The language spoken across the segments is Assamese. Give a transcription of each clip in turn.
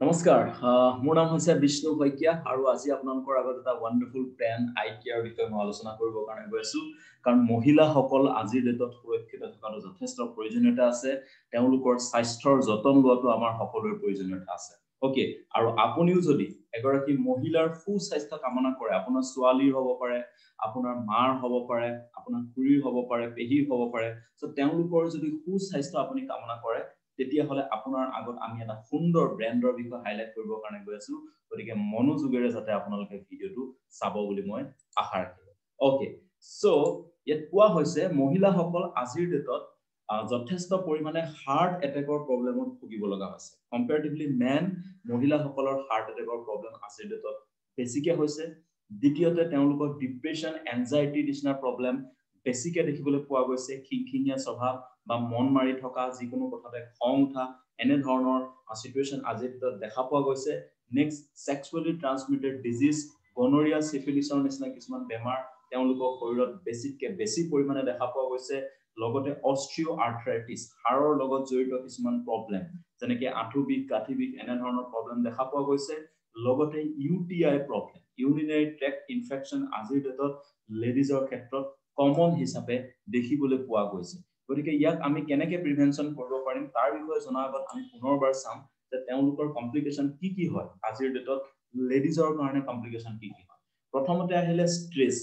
নমস্কাৰ মোৰ নাম হৈছে বিষ্ণু শইকীয়া আৰু আজি আপোনালোকৰ আগত এটা ওয়ান্ডাৰফুল ব্ৰেণ্ড আই কেয়াৰ বিষয়ে মই আলোচনা কৰিবৰ কাৰণে গৈ আছো কাৰণ মহিলাসকল আজিৰ ডেটত সুৰক্ষিত থকাটো যথেষ্ট প্ৰয়োজনীয়তা আছে তেওঁলোকৰ স্বাস্থ্যৰ যতন লোৱাটো আমাৰ সকলোৰে প্ৰয়োজনীয়তা আছে ওকে আৰু আপুনিও যদি এগৰাকী মহিলাৰ সুস্বাস্থ্য কামনা কৰে আপোনাৰ ছোৱালীৰ হ'ব পাৰে আপোনাৰ মাৰ হ'ব পাৰে আপোনাৰ খুৰীৰ হ'ব পাৰে পেহীৰ হ'ব পাৰে সো তেওঁলোকৰ যদি সুস্বাস্থ্য আপুনি কামনা কৰে তেতিয়া হলে আপোনাৰ আগত আমি এটা সুন্দৰ ব্ৰেণ্ডৰ বিষয়ে হাইলাইট কৰিবৰ কাৰণে গৈ আছো গতিকে মনোযোগেৰে যাতে আপোনালোকে ভিডিওটো চাব বুলি মই আশা ৰাখিলো ওকে সো ইয়াত কোৱা হৈছে মহিলাসকল আজিৰ ডেটত যথেষ্ট পৰিমাণে হাৰ্ট এটেকৰ প্ৰবলেমত ভুগিব লগা হৈছে কম্পেয়াৰেটিভলি মেন মহিলাসকলৰ হাৰ্ট এটেকৰ প্ৰবলেম আজিৰ ডেটত বেছিকে হৈছে দ্বিতীয়তে তেওঁলোকৰ ডিপ্ৰেছন এনজাইটি নিচিনা প্ৰবলেম বেছিকে দেখিবলৈ পোৱা গৈছে খিংখিঙীয়া স্বভাৱ বা মন মাৰি থকা যিকোনো কথাতে খং উঠা এনে ধৰণৰ সিচুৱেচন আজিৰ ভিতৰত দেখা পোৱা গৈছে নেক্সট সেক্সুৱেলি ট্ৰান্সমিটেড ডিজিজ গনৰিয়া সিফিলিছৰ নিচিনা কিছুমান বেমাৰ তেওঁলোকৰ শৰীৰত বেছি পৰিমাণে দেখা পোৱা গৈছে লগতে অস্ট্ৰিও আৰ্থৰাইটিছ হাড়ৰ লগত জড়িত কিছুমান প্ৰবলেম যেনেকৈ আঁঠু বিষ গাঁঠি বিষ এনে ধৰণৰ প্ৰবলেম দেখা পোৱা গৈছে লগতে UTI problem urinary tract infection আজিৰ ডেটত লেডিজৰ ক্ষেত্ৰত কমন হিচাপে দেখিবলৈ পোৱা গৈছে গতিকে ইয়াক আমি কেনেকৈ প্ৰিভেনচন কৰিব পাৰিম তাৰ বিষয়ে জনাৰ আগত আমি পুনৰবাৰ চাম যে তেওঁলোকৰ কমপ্লিকেশন কি হয় আজিৰ ডেটত লেডিজৰ কাৰণে কমপ্লিকেশন কি হয় প্ৰথমতে আহিলে ষ্ট্ৰেছ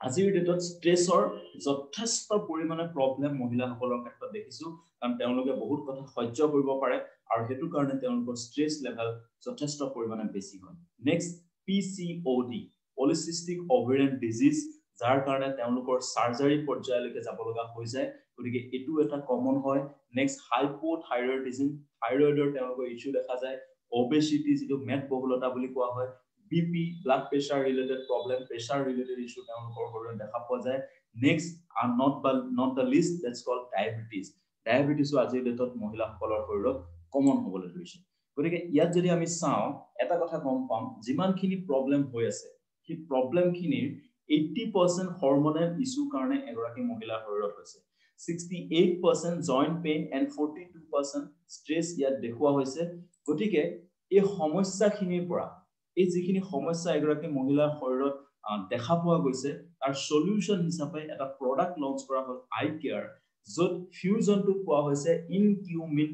আজিৰ ডেটত ষ্ট্ৰেছৰ যথেষ্ট পৰিমাণে প্ৰবলেম মহিলাসকলৰ ক্ষেত্ৰত দেখিছো কাৰণ তেওঁলোকে বহুত কথা সহ্য কৰিব পাৰে আৰু হেতু কাৰণে তেওঁলোকৰ ষ্ট্ৰেছ লেভেল যথেষ্ট পৰিমাণে বেছি হয় নেক্সট পিচিঅডি পলিসিস্টিক ওভাৰিয়ান ডিজিজ যাৰ কাৰণে তেওঁলোকৰ সাৰ্জাৰী পৰ্যায়লৈকে যাব লগা হৈ যায় গতিকে এটো এটা কমন হয় নেক্সট হাইপোথাইৰয়ডিজম থাইৰয়ডৰ তেওঁলোকৰ ইস্যু দেখা যায় ওবেসিটি যেটো মেদবহুলতা বুলি কোৱা হয় BP blood pressure related problem pressure related issue তেওঁলোকৰ শৰীৰত দেখা পোৱা যায় next are not the list that's called diabetes আজিৰ ডেটত মহিলাসকলৰ শৰীৰত কমন হ'বলৈ ধৰিছে গতিকে ইয়াত যদি আমি চাওঁ এটা কথা গম পাম যিমানখিনি প্ৰবলেম হৈ আছে সেই প্ৰবলেমখিনিৰ 80% হৰমোনেল ইস্যু কাৰণে এগৰাকী মহিলাৰ শৰীৰত হৈছে 68% জইন্ট পেইন এণ্ড 42% ষ্ট্ৰেছ ইয়াত দেখুওৱা হৈছে গতিকে এই সমস্যাখিনিৰ পৰা এই যিখিনি সমস্যা এগৰাকী মহিলাৰ শৰীৰত দেখা পোৱা গৈছে তাৰ সলিউশন হিচাপে এটা প্ৰডাক্ট লঞ্চ কৰা হ'ল আই কেয়াৰ য'ত ফিউজনটো কোৱা হৈছে ইনকিউমিন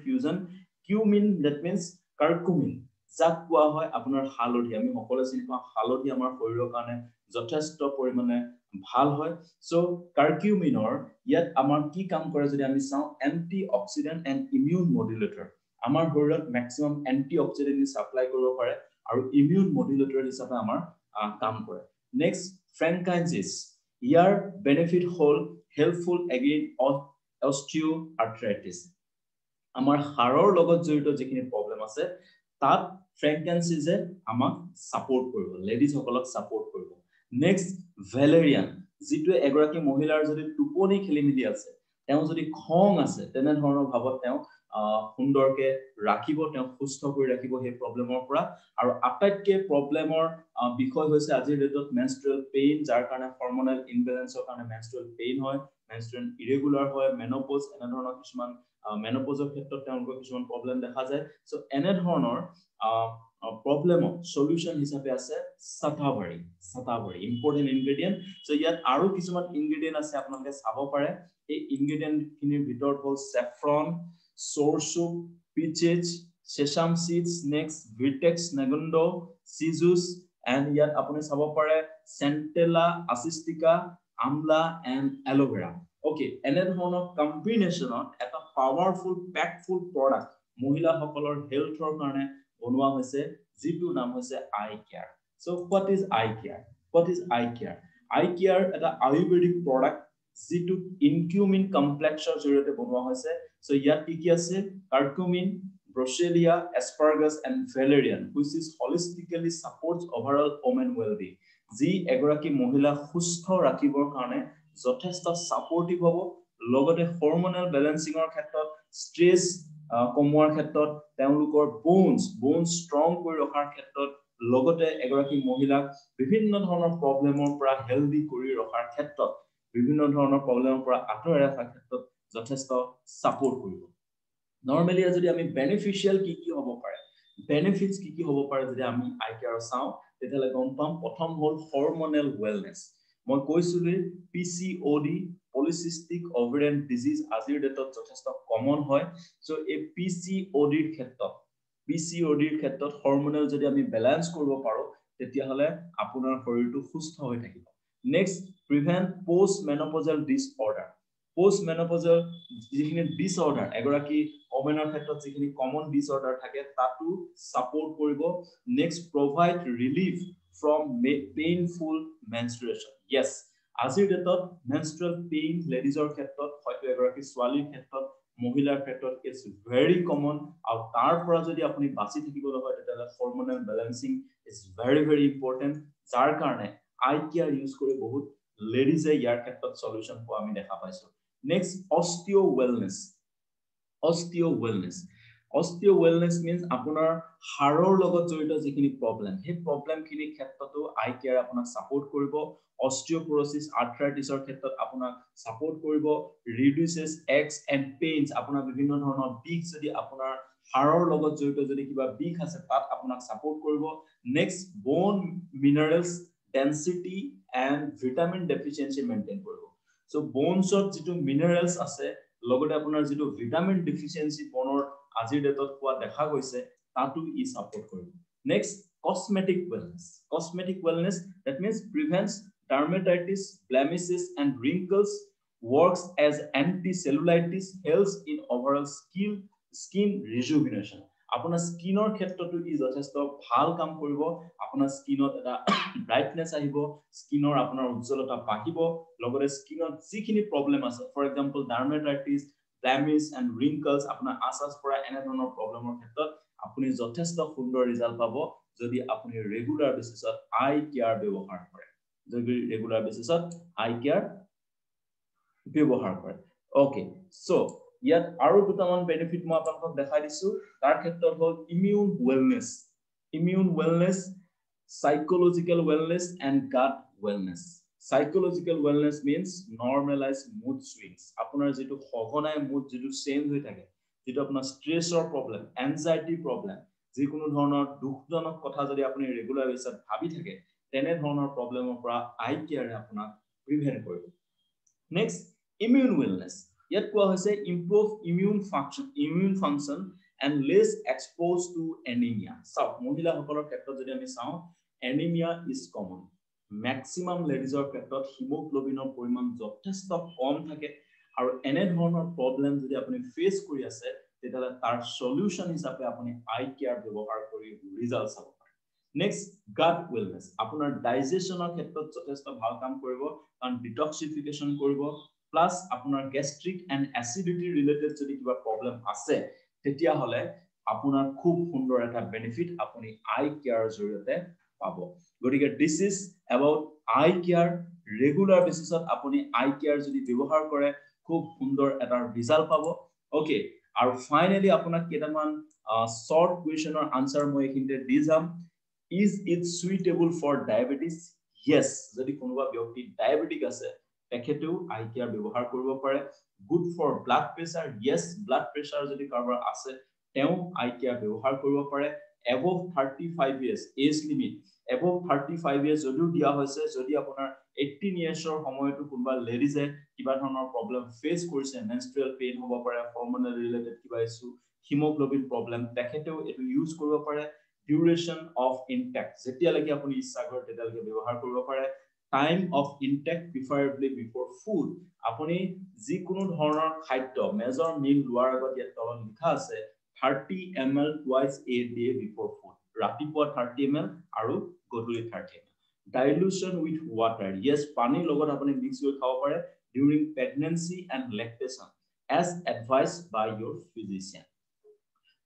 ফিউজন কিউমিন দ্যাট মিন্স কাৰ্কুমিন যাক কোৱা হয় আপোনাৰ হালধি আমি সকলোৱে চিনি পাওঁ হালধি আমাৰ শৰীৰৰ কাৰণে যথেষ্ট পৰিমাণে ভাল হয় সো কাৰ্কিউমিনৰ ইয়াত আমাৰ কি কাম কৰে যদি আমি চাওঁ এন্টি অক্সিডেন্ট এণ্ড ইমিউন মডুলেটৰ আমাৰ শৰীৰত ম্যাক্সিমাম এন্টি অক্সিডেন্ট সাপ্লাই কৰিব পাৰে আৰু ইমিউন মডুলেটৰ হিচাপে আমাৰ কাম কৰে নেক্সট ফ্ৰেনকাইনজিছ ইয়াৰ বেনিফিট হ'ল হেল্পফুল এগেইন অস্টিও আৰ্থৰাইটিছ আমাৰ হাড়ৰ লগত জড়িত যিখিনি প্ৰবলেম আছে তাত ফ্ৰেনকাইনজিছে আমাক সাপোৰ্ট কৰিব লেডিজ সকলক সাপোৰ্ট কৰিব নেক্সট ভেলেৰিয়ান যিটো এগৰাকী মহিলাৰ যদি টোপনি খেলিমেলি আছে তেওঁ যদি খং আছে তেনে ধৰণৰ ভাৱত তেওঁ সুন্দৰকে ৰাখিব তেওঁ সুস্থ কৰি ৰাখিব সেই প্ৰবলেমৰ পৰা আৰু আটাইতকৈ প্ৰবলেমৰ বিষয় হৈছে আজিৰ ডেটত মেনষ্ট্ৰুৱেল পেইন যাৰ কাৰণে হৰমোনেল ইমবেলেন্সৰ কাৰণে মেনষ্ট্ৰুৱেল পেইন হয় মেনষ্ট্ৰুৱেল ইৰেগুলাৰ হয় মেনোপজ এনে ধৰণৰ কিছুমান মেনোপজৰ ক্ষেত্ৰত তেওঁলোকৰ কিছুমান প্ৰবলেম দেখা যায় সো এনে ধৰণৰ প্ৰবলেমৰ সলিউশন হিচাপে আছে সাতাবাৰী ইম্পৰ্টেন্ট ইনগ্ৰেডিয়েন্ট সো ইয়াত আৰু কিছুমান ইনগ্ৰেডিয়েন্ট আছে আপোনালোকে চাব পাৰে এই ইনগ্ৰেডিয়েন্ট খিনিৰ ভিতৰত হ'ল সেফ্ৰন সৌৰসুপ পিচেজ সেসাম সিডস নেক্সট ভিটেক্স নেগন্ডো সিজুস এন্ড ইয়াত আপুনি চাব পাৰে centella আসিস্টিকা Amla and aloe vera okay এনে ধৰণৰ কম্বিনেশনত এটা পাৱাৰফুল প্যাকফুল প্ৰডাক্ট মহিলাসকলৰ হেলথৰ কাৰণে বনোৱা হৈছে যিটো নাম হৈছে I care so what is I care I care এটা আয়ুৰ্বেদিক প্ৰডাক্ট যিটো ইনকিউমিন কমপ্লেক্সৰ জৰিয়তে বনোৱা হৈছে সো ইয়াত কি আছে কাৰ্কুমিন ব্ৰচেলিয়া asparagus and valerian which is holistically supports overall women well-being যি এগৰাকী মহিলা সুস্থ ৰাখিবৰ কাৰণে যথেষ্ট সাপোৰ্টিভ হ'ব লগতে হৰমোনেল বেলেন্সিংৰ ক্ষেত্ৰত ষ্ট্ৰেছ কমোৱাৰ ক্ষেত্ৰত তেওঁলোকৰ বোনছ ষ্ট্ৰং কৰি ৰখাৰ ক্ষেত্ৰত লগতে এগৰাকী মহিলাক বিভিন্ন ধৰণৰ প্ৰবলেমৰ পৰা হেলদি কৰি ৰখাৰ ক্ষেত্ৰত বিভিন্ন ধৰণৰ প্ৰবলেমৰ পৰা আঁতৰাই ৰখাৰ ক্ষেত্ৰত যথেষ্ট সাপোৰ্ট কৰিব নরমালি যদি আমি বেনিফিশিয়াল কি হব পারে বেনিফিটস কি হব পারে যদি আমি আই কেয়ার চাও তেতিয়ালে গম পাম প্ৰথম হল হৰমোনেল ওয়েলনেস মই কৈছিলো পিসিওডি পলিসিস্টিক ওভাৰিয়ান ডিজিজ আজিৰ ডেটত যথেষ্ট কমন হয় সো এই পিসিওডিৰ ক্ষেত্ৰত হৰমোনেল যদি আমি ব্যালেন্স কৰিব পাৰো তেতিয়াহলে আপোনাৰ শৰীৰটো সুস্থ হৈ থাকিব next prevent post menopausal disorder post menopausal যিখিনি ডিসঅৰ্ডাৰ এগৰাকী ওমেনৰ ক্ষেত্ৰত যিখিনি কমন ডিসঅৰ্ডাৰ থাকে তাতো সাপোৰ্ট কৰিব next provide relief from painful menstruation yes আজিৰ ডেটত মেনস্ট্ৰুৱেল পেইন লেডিজৰ ক্ষেত্ৰত হয়তো এগৰাকী ছোৱালীৰ ক্ষেত্ৰত মহিলাৰ ক্ষেত্ৰত ইটস ভেৰি কমন আৰু তাৰ পৰা যদি আপুনি বাচি থাকিবলৈ হয় তেতিয়াহলে হৰমোনেল বেলেন্সিং ইজ ভেৰি ইম্পৰ্টেন্ট যাৰ কাৰণে আই কেয়াৰ ইউজ কৰি বহুত লেডিজে ইয়াৰ ক্ষেত্ৰত সলিউশন পোৱা আমি দেখা পাইছো next osteo wellness Osteo wellness means আপোনাৰ হাড়ৰ লগত জড়িত যিখিনি প্ৰবলেম সেই প্ৰবলেম খিনি ক্ষেত্ৰতো আই কেয়াৰ আপোনাক সাপোৰ্ট কৰিব অস্টিওপৰোসিস আৰ্থ্ৰাইটিছৰ ক্ষেত্ৰত আপোনাক সাপোৰ্ট কৰিব ৰিডিউসেস এক্স এন্ড পেইনস আপোনাৰ বিভিন্ন ধৰণৰ বিষ যদি আপোনাৰ হাড়ৰ লগত জড়িত যদি কিবা বিষ আছে তাত আপোনাক সাপোৰ্ট কৰিব next bone minerals density and vitamin deficiency maintain কৰিব সো বোনছত যেটো মিনাৰেলস আছে লগতে আপোনাৰ যেটো ভিটামিন ডেফিচিয়েন্সি বনৰ আজিৰ ডেটত পোৱা দেখা গৈছে তাতো ই সাপোৰ্ট কৰিব next cosmetic wellness that means prevents dermatitis blemishes and wrinkles works as anti-cellulitis helps in overall skin rejuvenation আপোনাৰ স্কিনৰ ক্ষেত্ৰতো ই যথেষ্ট ভাল কাম কৰিব আপোনাৰ স্কিনত এটা ব্ৰাইটনেস আহিব স্কিনৰ আপোনাৰ উজ্জ্বলতা বাঢ়িব লগতে স্কিনত যিখিনি প্ৰবলেম আছে for example dermatitis blemish and wrinkles আপোনাৰ আসাস পৰা এনে ধৰণৰ প্ৰবলেমৰ ক্ষেত্ৰত আপুনি যথেষ্ট সুন্দৰ ৰিজাল্ট পাব যদি আপুনি ৰেগুলাৰ বেসিছত আই কেয়াৰ ব্যৱহাৰ কৰে যদি ৰেগুলাৰ বেসিছত আই কেয়াৰ ব্যৱহাৰ কৰে ওকে সো ইয়াত আৰু দুটামান বেনিফিট মই আপোনাক দেখাই দিছো তাৰ ক্ষেত্ৰত হ'ল immune wellness psychological wellness and gut wellness psychological wellness means normalize mood swings আপোনাৰ যেটো সঘনাই মুড যেটো চেঞ্জ হৈ থাকে যেটো আপোনাৰ স্ট্ৰেছৰ প্ৰবলেম এনজাইটি প্ৰবলেম যিকোনো ধৰণৰ দুখজনক কথা যদি আপুনি ৰেগুলাৰ বেসিছত ভাবি থাকে তেনে ধৰণৰ প্ৰবলেমৰ পৰা আই কেয়াৰে আপোনাক প্ৰিভেন্ট কৰিব নেক্সট ইমিউন ওয়েলনেস ইয়াত কোৱা হৈছে improve immune function and less exposed to anemia so মহিলাসকলৰ ক্ষেত্ৰত যদি আমি চাওঁ anemia is common maximum লেডিজৰ ক্ষেত্ৰত হিমোগ্লোবিনৰ পৰিমাণ যথেষ্ট কম থাকে আৰু এনে ধৰণৰ প্ৰবলেম যদি আপুনি ফেস কৰি আছে তেতিয়ালে তাৰ সলিউশন হিচাপে আপুনি আই কেয়াৰ ব্যৱহাৰ কৰি ৰিজাল্ট চাব পাৰে নেক্সট গাট ওয়েলনেস আপোনাৰ ডাইজেশনৰ ক্ষেত্ৰত যথেষ্ট ভাল কাম কৰিব কাৰণ ডিটক্সিফিকেশন কৰিব প্লাস আপোনাৰ গ্যাস্ট্ৰিক এন্ড এসিডিটি ৰিলেটেড যদি কিবা প্ৰবলেম আছে তেতিয়া হলে আপোনাৰ খুব সুন্দৰ এটা বেনিফিট আপুনি আই কেয়াৰ জৰিয়তে পাব গতিকে this is about I care regular বেসিছত আপুনি আই কেয়াৰ যদি ব্যৱহাৰ কৰে খুব সুন্দৰ এটা ৰিজাল্ট পাব ওকে আৰু ফাইনালি আপোনাক কেটামান শৰ্ট কোৱেশ্চনৰ আনসাৰ মই এখিনতে দি যাম is it suitable for diabetes yes যদি কোনোবা ব্যক্তি ডায়াবেটিক আছে তেখেতেও আই কেয়াৰ ব্যৱহাৰ কৰিব পাৰে good for blood pressure yes blood pressure যদি কাৰোবাৰ আছে তেও আই কেয়াৰ ব্যৱহাৰ কৰিব পাৰে above 35 years age limit above 35 years যদিও দিয়া হৈছে যদি আপোনাৰ 18 yearsৰ সময়টো কোনবা লেডিজে কিবা ধৰণৰ প্ৰবলেম ফেস কৰিছে মেনস্ট্ৰুৱেল পেইন হ'ব পাৰে হৰমোনাল ৰিলেটেড কিবা ইছ্যু হিমোগ্লোবিন প্ৰবলেম তেখেতেও এটো ইউজ কৰিব পাৰে ডিউৰেশন অফ ইনটেক্ট যেতিয়া লাগি আপুনি ইচ্ছা কৰে তেতিয়ালৈকে ব্যৱহাৰ কৰিব পাৰে time of intake preferably before food আপুনি যিকোনো ধৰণৰ খাদ্য মেজৰ মিল লোৱাৰ আগত ইয়াত তলত লিখা আছে 30 ml twice a day before food ৰাতিপুৱা 30 ml আৰু গধূলি 30 ml dilution with water yes পানীৰ লগত আপুনি মিক্স কৰি খাব পাৰে during pregnancy and lactation as advised by your physician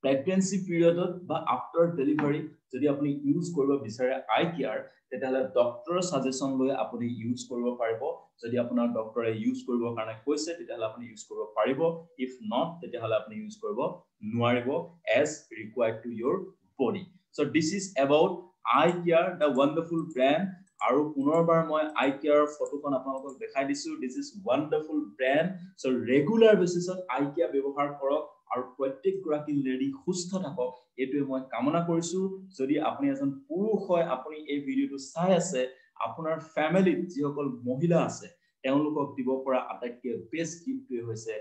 pregnancy period বা after delivery যদি আপুনি ইউজ কৰিব বিচাৰে আই কেয়াৰ তেতিয়ালে ডক্টৰৰ সাজেশন লৈ আপুনি ইউজ কৰিব পাৰিব যদি আপোনাৰ ডক্টৰে ইউজ কৰিব কাৰণে কৈছে তেতিয়ালে আপুনি ইউজ কৰিব পাৰিব if not তেতিয়ালে আপুনি ইউজ কৰিব নোৱাৰিব as required to your body so this is about eye care the wonderful brand আৰু পুনৰবাৰ মই আই কেয়াৰ ফটোখন আপোনালোকক দেখাই দিছো this is wonderful brand so regular basis eye care ব্যৱহাৰ কৰক আৰু প্ৰত্যেকগৰাকী লেডি সুস্থ থাকক এইটোৱে মই কামনা কৰিছো যদি আপুনি এজন পুৰুষ হয় আপুনি এই ভিডিঅটো চাই আছে আপোনাৰ ফ্যামিলিত যিসকল মহিলা আছে তেওঁলোকক দিব পৰা আটাইতকৈ বেষ্ট গিফ্টটোৱে হৈছে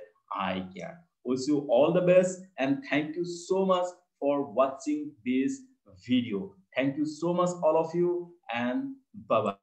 I care wish you all the best and thank you so much for watching this video thank you so much all of you and bye bye